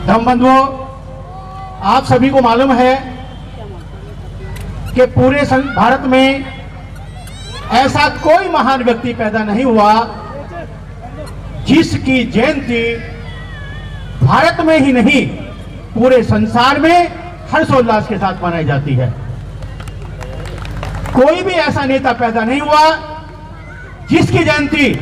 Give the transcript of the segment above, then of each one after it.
धर्म बंधुओं, आप सभी को मालूम है कि पूरे भारत में ऐसा कोई महान व्यक्ति पैदा नहीं हुआ जिसकी जयंती भारत में ही नहीं पूरे संसार में हर्षोल्लास के साथ मनाई जाती है। कोई भी ऐसा नेता पैदा नहीं हुआ जिसकी जयंती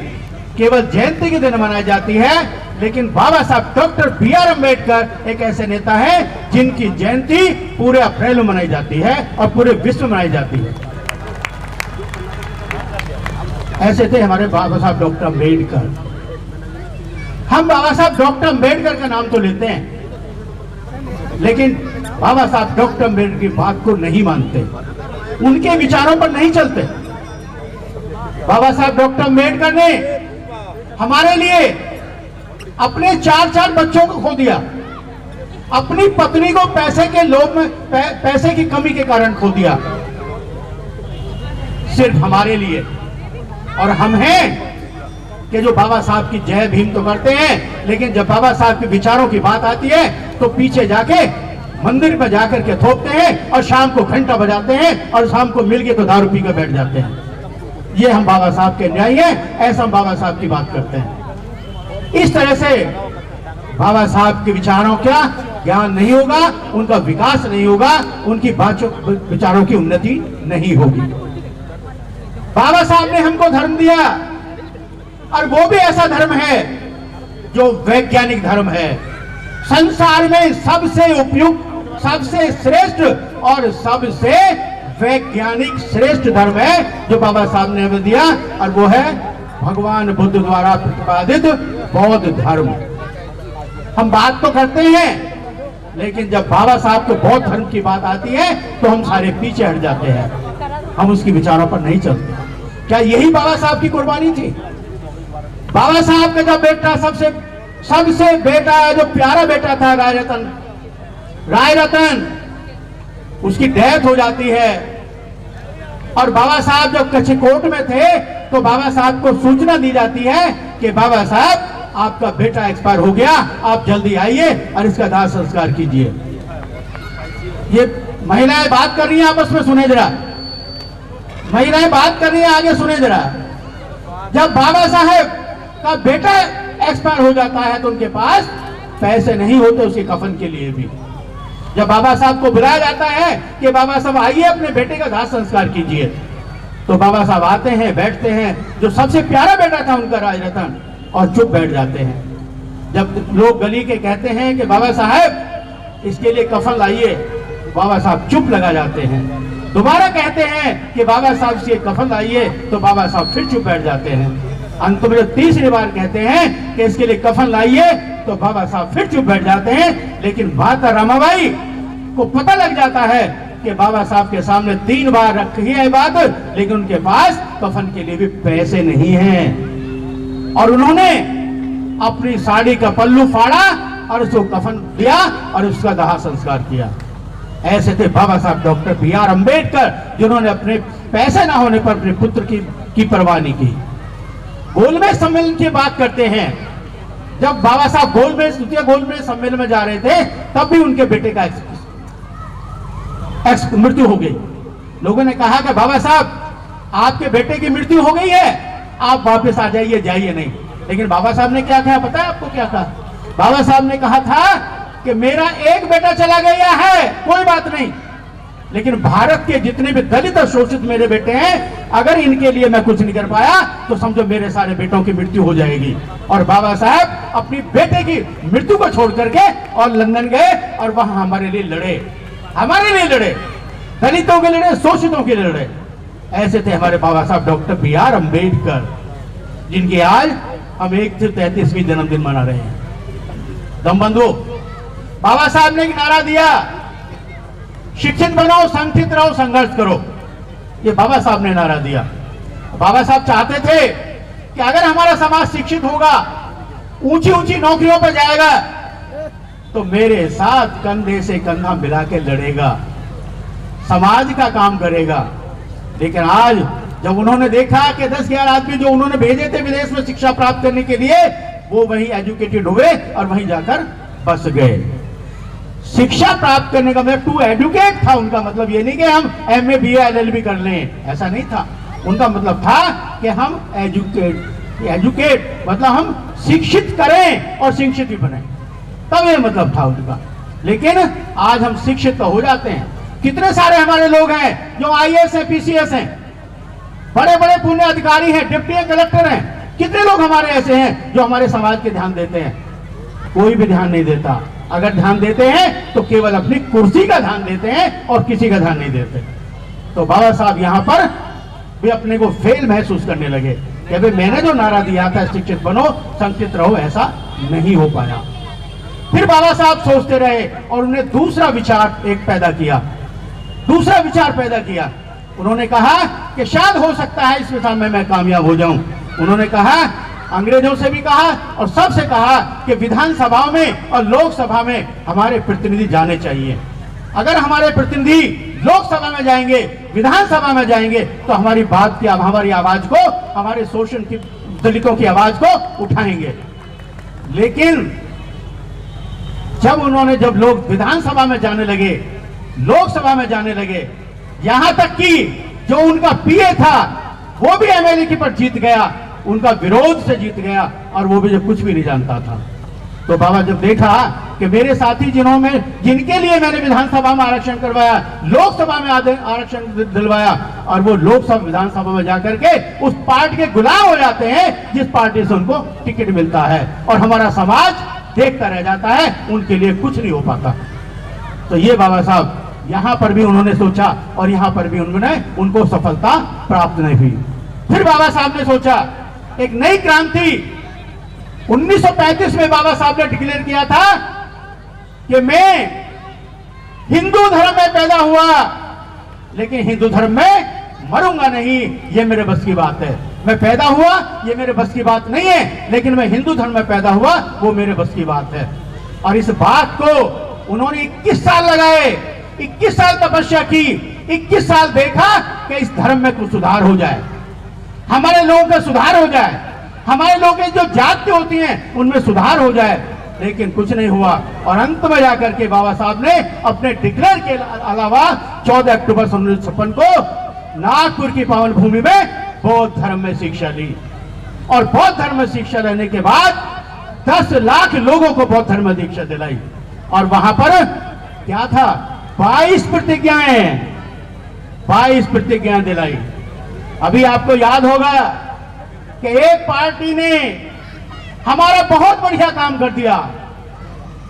केवल जयंती के दिन मनाई जाती है, लेकिन बाबा साहब डॉक्टर बी.आर. अम्बेडकर एक ऐसे नेता हैं जिनकी जयंती पूरे अप्रैल में मनाई जाती है और पूरे विश्व में मनाई जाती है। ऐसे थे हमारे बाबा साहब डॉक्टर अम्बेडकर। हम बाबा साहब डॉक्टर अम्बेडकर का नाम तो लेते हैं, लेकिन बाबा साहब डॉक्टर अम्बेडकर की बात को नहीं मानते, उनके विचारों पर नहीं चलते। बाबा साहब डॉक्टर अम्बेडकर ने हमारे लिए अपने 4 बच्चों को खो दिया, अपनी पत्नी को पैसे के लोभ में पैसे की कमी के कारण खो दिया, सिर्फ हमारे लिए। और हम हैं कि जो बाबा साहब की जय भीम तो करते हैं, लेकिन जब बाबा साहब के विचारों की बात आती है तो पीछे जाके मंदिर में जाकर के थोपते हैं और शाम को घंटा बजाते हैं और शाम को मिल के तो दारू पी कर बैठ जाते हैं। ये हम बाबा साहब के न्याय हैं, ऐसा हम बाबा साहब की बात करते हैं। इस तरह से बाबा साहब के विचारों का ज्ञान नहीं होगा, उनका विकास नहीं होगा, उनकी विचारों की उन्नति नहीं होगी। बाबा साहब ने हमको धर्म दिया और वो भी ऐसा धर्म है जो वैज्ञानिक धर्म है। संसार में सबसे उपयुक्त, सबसे श्रेष्ठ और सबसे वैज्ञानिक श्रेष्ठ धर्म है जो बाबा साहब ने हमें दिया, और वो है भगवान बुद्ध द्वारा प्रतिपादित बौद्ध धर्म। हम बात तो करते हैं, लेकिन जब बाबा साहब के बौद्ध धर्म की बात आती है तो हम सारे पीछे हट जाते हैं, हम उसके विचारों पर नहीं चलते। क्या यही बाबा साहब की कुर्बानी थी? बाबा साहब का जब बेटा सबसे बेटा जो प्यारा बेटा था राय रतन, उसकी डेथ हो जाती है, और बाबा साहब जब कच्चीकोट में थे तो बाबा साहब को सूचना दी जाती है कि बाबा साहब आपका बेटा एक्सपायर हो गया, आप जल्दी आइए और इसका दाह संस्कार कीजिए। ये महिलाएं बात कर रही हैं, आपस में सुने जरा, महिलाएं बात कर रही हैं, आगे सुने जरा। जब बाबा साहब का बेटा एक्सपायर हो जाता है तो उनके पास पैसे नहीं होते उसके कफन के लिए भी। जब बाबा साहब को बुलाया जाता है कि बाबा साहब आइए अपने बेटे का दाह संस्कार कीजिए, तो बाबा साहब आते हैं, बैठते हैं, जो सबसे प्यारा बेटा था उनका राजरतन, और चुप बैठ जाते हैं। जब लोग गली के कहते हैं कि बाबा साहब इसके लिए कफन लाइए, बाबा साहब चुप लगा जाते हैं। दोबारा कहते हैं कि बाबा साहब से कफन लाइए, तो बाबा साहब फिर चुप बैठ जाते हैं। अंत में तीसरी बार कहते हैं कि इसके लिए कफन लाइए, तो बाबा साहब फिर चुप बैठ जाते हैं। लेकिन माता रमाबाई को पता लग जाता है कि बाबा साहब के सामने 3 बार रखी है बात, लेकिन उनके पास कफन के लिए भी पैसे नहीं हैं, और उन्होंने अपनी साड़ी का पल्लू फाड़ा और उसको कफन दिया और उसका दाह संस्कार किया। ऐसे थे बाबा साहब डॉक्टर बी.आर. अम्बेडकर, जिन्होंने अपने पैसे ना होने पर अपने पुत्र की परवाह नहीं की। गोलमेज सम्मेलन की बात करते हैं, जब बाबा साहब गोलमेज सम्मेलन में जा रहे थे तब भी उनके बेटे का मृत्यु हो गई। लोगों ने कहा कि बाबा साहब आपके बेटे की मृत्यु हो गई है, आप वापस आ जाइए, जाइए नहीं। लेकिन बाबा साहब ने क्या कहा, पता है आपको क्या कहा? बाबा साहब ने कहा था कि मेरा एक बेटा चला गया है, कोई बात नहीं, लेकिन भारत के जितने भी दलित और शोषित मेरे बेटे हैं, अगर इनके लिए मैं कुछ नहीं कर पाया तो समझो मेरे सारे बेटों की मृत्यु हो जाएगी। और बाबा साहब अपनी बेटे की मृत्यु को छोड़ करके और लंदन गए और वहां हमारे लिए लड़े, दलितों के लड़े, शोषितों के लड़े। ऐसे थे हमारे बाबा साहब डॉक्टर बी.आर. अम्बेडकर, जिनकी आज हम 133वीं जन्मदिन मना रहे हैं। दम बंधु, बाबा साहब ने एक नारा दिया, शिक्षित बनो, संगठित रहो, संघर्ष करो। ये बाबा साहब ने नारा दिया। बाबा साहब चाहते थे कि अगर हमारा समाज शिक्षित होगा, ऊंची ऊंची नौकरियों पर जाएगा, तो मेरे साथ कंधे से कंधा मिला के लड़ेगा, समाज का काम करेगा। लेकिन आज जब उन्होंने देखा कि 10-11 आदमी जो उन्होंने भेजे थे विदेश में शिक्षा प्राप्त करने के लिए, वो वहीं एजुकेटेड हुए और वहीं जाकर बस गए। शिक्षा प्राप्त करने का मतलब टू एडुकेट था उनका मतलब ये नहीं कि हम MA BA LLB कर लें, ऐसा नहीं था। उनका मतलब था कि हम एजुकेट मतलब हम शिक्षित करें और शिक्षित भी बने, तब ये मतलब था उनका। लेकिन आज हम शिक्षित तो हो जाते हैं। कितने सारे हमारे लोग हैं जो IAS हैं, PCS हैं, बड़े बड़े पुण्य अधिकारी हैं, डिप्टी कलेक्टर हैं। कितने लोग हमारे ऐसे हैं जो हमारे समाज के ध्यान देते हैं? कोई भी ध्यान नहीं देता। अगर ध्यान देते हैं तो केवल अपनी कुर्सी का ध्यान देते हैं और किसी का ध्यान नहीं देते। तो बाबा साहब यहां पर भी अपने को फेल महसूस करने लगे कि भाई मैंने जो नारा दिया था शिक्षित बनो संस्कृत रहो, ऐसा नहीं हो पाया। फिर बाबा साहब सोचते रहे और उन्हें दूसरा विचार पैदा किया। उन्होंने कहा कि शायद हो सकता है इस विषय में मैं कामयाब हो जाऊं। उन्होंने कहा, अंग्रेजों से भी कहा और सबसे कहा कि विधानसभा में और लोकसभा में हमारे प्रतिनिधि जाने चाहिए। अगर हमारे प्रतिनिधि लोकसभा में जाएंगे, विधानसभा में जाएंगे तो हमारी बात की, हमारी आवाज को, हमारे शोषण की दलितों की आवाज को उठाएंगे। लेकिन जब लोग विधानसभा में जाने लगे, लोकसभा में जाने लगे, यहां तक कि जो उनका PA था वो भी MLA की पर जीत गया, उनका विरोध से जीत गया, और वो भी जो कुछ भी नहीं जानता था। तो बाबा जब देखा कि मेरे साथी जिनके लिए मैंने विधानसभा में आरक्षण करवाया, लोकसभा में आरक्षण दिलवाया, और वो लोकसभा विधानसभा में जाकर के उस पार्टी के गुलाम हो जाते हैं जिस पार्टी से उनको टिकट मिलता है, और हमारा समाज देखता रह जाता है, उनके लिए कुछ नहीं हो पाता। तो ये बाबा साहब यहां पर भी उन्होंने सोचा और यहां पर भी उनको सफलता प्राप्त नहीं हुई। फिर बाबा साहब ने सोचा एक नई क्रांति 1935 में बाबा साहब ने डिक्लेयर किया था कि मैं हिंदू धर्म में पैदा हुआ लेकिन हिंदू धर्म में मरूंगा नहीं, ये मेरे बस की बात है। मैं पैदा हुआ ये मेरे बस की बात नहीं है, लेकिन मैं हिंदू धर्म में पैदा हुआ वो मेरे बस की बात है। और इस बात को उन्होंने 21 साल लगाए, 21 साल तपस्या की, 21 साल देखा कि इस धर्म में कुछ सुधार हो जाए, हमारे लोगों का सुधार हो जाए, हमारे लोगों की जो जाति होती हैं उनमें सुधार हो जाए, लेकिन कुछ नहीं हुआ। और अंत में जाकर के बाबा साहब ने अपने डिक्लेयर के अलावा 14 अक्टूबर 1956 को नागपुर की पावन भूमि में बौद्ध धर्म में शिक्षा ली, और बौद्ध धर्म में शिक्षा लेने के बाद 10 लाख लोगों को बौद्ध धर्म में दीक्षा दिलाई। और वहां पर क्या था, 22 प्रतिज्ञाएं दिलाई। अभी आपको याद होगा कि एक पार्टी ने हमारा बहुत बढ़िया काम कर दिया,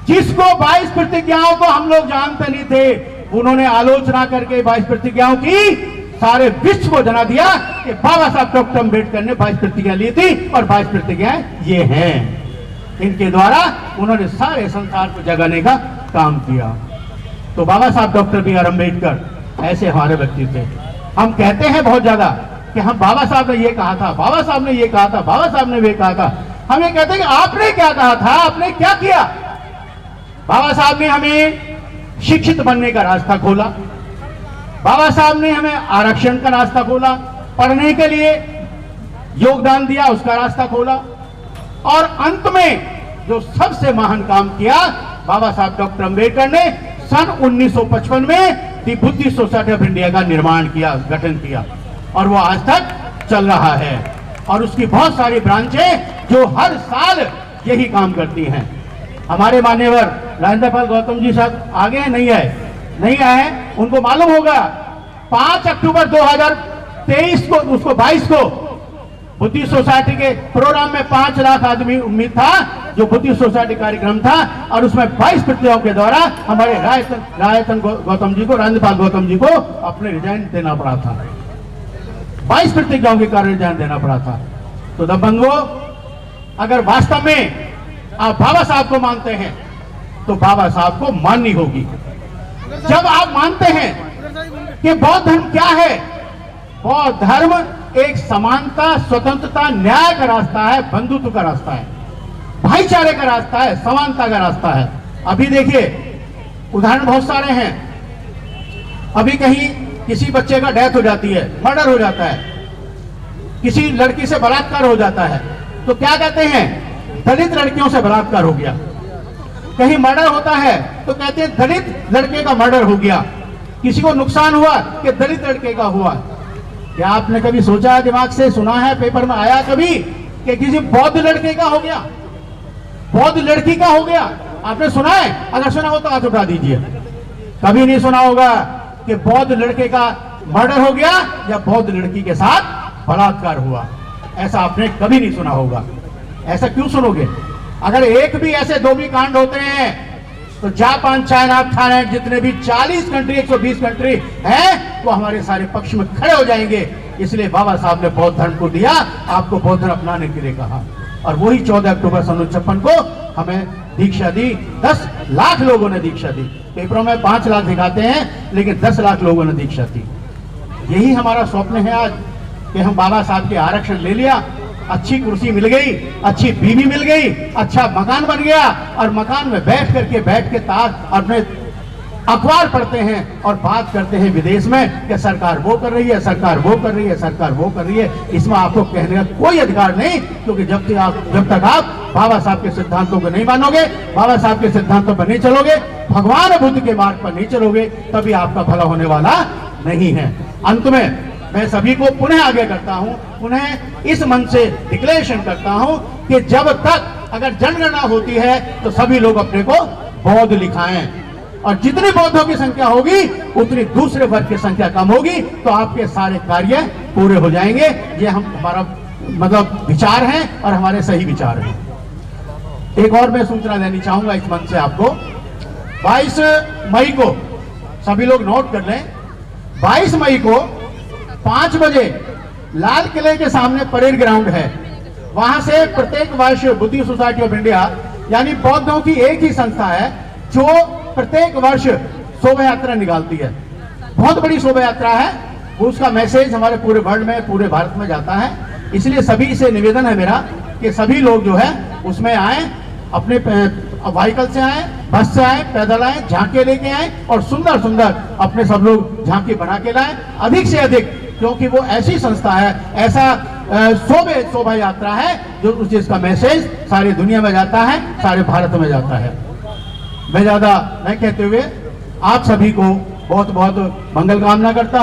जिसको 22 प्रतिज्ञाओं को हम लोग जानते नहीं थे, उन्होंने आलोचना करके 22 प्रतिज्ञाओं की सारे विश्व को जना दिया कि बाबा साहब डॉक्टर अम्बेडकर ने 22 प्रतिज्ञा ली थी और 22 प्रतिज्ञाएं ये हैं। इनके द्वारा उन्होंने सारे संसार को जगाने का काम किया। तो बाबा साहब डॉक्टर बी आर अम्बेडकर ऐसे हमारे व्यक्ति थे। हम कहते हैं बहुत ज्यादा कि हम बाबा साहब ने ये कहा था, बाबा साहब ने ये कहा था, बाबा साहब ने ये कहा था। हम ये कहते हैं कि आपने क्या कहा था, आपने क्या किया। बाबा साहब ने हमें शिक्षित बनने का रास्ता खोला, बाबा साहब ने हमें आरक्षण का रास्ता खोला, पढ़ने के लिए योगदान दिया, उसका रास्ता खोला, और अंत में जो सबसे महान काम किया, बाबा साहब डॉक्टर अम्बेडकर ने सन 1955 में दी बुद्धिस्ट सोसाइटी ऑफ इंडिया का निर्माण किया, गठन किया, और वो आज तक चल रहा है। और उसकी बहुत सारी ब्रांचें जो हर साल यही काम करती हैं। हमारे मान्यवर राजेंद्र पाल गौतम जी साहब आगे हैं, नहीं आए, उनको मालूम होगा 5 अक्टूबर 2023 को, उसको 22 को बुद्धिस्ट सोसाइटी के प्रोग्राम में 5 लाख आदमी उम्मीद था, जो बुद्धिस्ट सोसाइटी कार्यक्रम था, और उसमें 22 प्रतियोगियों के द्वारा हमारे राजेंद्र गौतम जी को, राजेंद्र पाल गौतम जी को अपने रिजाइन देना पड़ा था। 22 प्रतिज्ञाओं के कारण रिजाइन देना पड़ा था। तो दबंगो, अगर वास्तव में आप बाबा साहब को मानते हैं तो बाबा साहब को माननी होगी। जब आप मानते हैं कि बौद्ध धर्म क्या है, बौद्ध धर्म एक समानता, स्वतंत्रता, न्याय का रास्ता है, बंधुत्व का रास्ता है, भाईचारे का रास्ता है, समानता का रास्ता है। अभी देखिए उदाहरण बहुत सारे हैं। अभी कहीं किसी बच्चे का डेथ हो जाती है, मर्डर हो जाता है, किसी लड़की से बलात्कार हो जाता है, तो क्या कहते हैं, दलित लड़कियों से बलात्कार हो गया। कहीं मर्डर होता है तो कहते हैं दलित लड़के का मर्डर हो गया, किसी को नुकसान हुआ कि दलित लड़के का हुआ। क्या आपने कभी सोचा है, दिमाग से सुना है, पेपर में आया कभी कि किसी बौद्ध लड़के का हो गया, बौद्ध लड़की का हो गया? आपने सुना है? अगर सुना हो तो हाथ उठा दीजिए। कभी नहीं सुना होगा कि बौद्ध लड़के का मर्डर हो गया या बौद्ध लड़की के साथ बलात्कार हुआ। ऐसा आपने कभी नहीं सुना होगा। ऐसा क्यों सुनोगे? अगर एक भी ऐसे दो भी कांड होते हैं तो जापान, चाइना, थाईलैंड, जितने भी 40 कंट्री, 120 कंट्री हैं, वो हमारे सारे पक्ष में खड़े हो जाएंगे। इसलिए बाबा साहब ने बौद्ध धर्म को दिया, आपको बौद्ध धर्म अपनाने के लिए कहा, और वही 14 अक्टूबर सन 1956 को हमें दीक्षा दी। 10 लाख लोगों ने दीक्षा दी। पेपरों में 5 लाख दिखाते हैं, लेकिन 10 लाख लोगों ने दीक्षा दी। यही हमारा स्वप्न है आज कि हम बाबा साहब के आरक्षण ले लिया, अच्छी कुर्सी मिल गई, अच्छी बीवी मिल गई, अच्छा मकान बन गया, और मकान में बैठ के ताज अपने अखबार पढ़ते हैं और बात करते हैं विदेश में कि सरकार वो कर रही है, सरकार वो कर रही है, सरकार वो कर रही है। इसमें आपको कहने का कोई अधिकार नहीं, क्योंकि जब तक आप बाबा साहब के सिद्धांतों को नहीं मानोगे, बाबा साहब के सिद्धांतों पर नहीं चलोगे, भगवान बुद्ध के मार्ग पर नहीं चलोगे, तभी आपका भला होने वाला नहीं है। अंत में मैं सभी को पुनः आगे करता हूं, पुनः इस मन से डिक्लेरेशन करता हूं कि जब तक अगर जनगणना होती है तो सभी लोग अपने को बौद्ध लिखाएं, और जितनी बौद्धों की संख्या होगी उतनी दूसरे वर्ग की संख्या कम होगी, तो आपके सारे कार्य पूरे हो जाएंगे। ये हमारा मतलब विचार है और हमारे सही विचार हैं। एक और मैं सूचना देनी चाहूंगा इस मंच से आपको। 22 मई को सभी लोग नोट कर लें, 22 मई को 5 बजे लाल किले के सामने परेड ग्राउंड है। वहां से प्रत्येक वर्ष बुद्धिस्ट सोसाइटी ऑफ इंडिया यानी बौद्धों की एक ही संस्था है जो प्रत्येक वर्ष शोभा यात्रा निकालती है। बहुत बड़ी शोभा यात्रा है, उसका मैसेज हमारे पूरे वर्ल्ड में, पूरे भारत में जाता है। इसलिए सभी से निवेदन है मेरा कि सभी लोग जो है उसमें आए, अपने व्हीकल से आए, बस से आए, पैदल आए, झांके लेके आए, और सुंदर सुंदर अपने सब लोग झांकी बना के लाए, अधिक से अधिक, क्योंकि वो ऐसी संस्था है, ऐसा शोभा यात्रा है जो जिसका मैसेज सारी दुनिया में जाता है, सारे भारत में जाता है। मैं ज्यादा नहीं कहते हुए आप सभी को बहुत बहुत मंगल कामना करता हूं।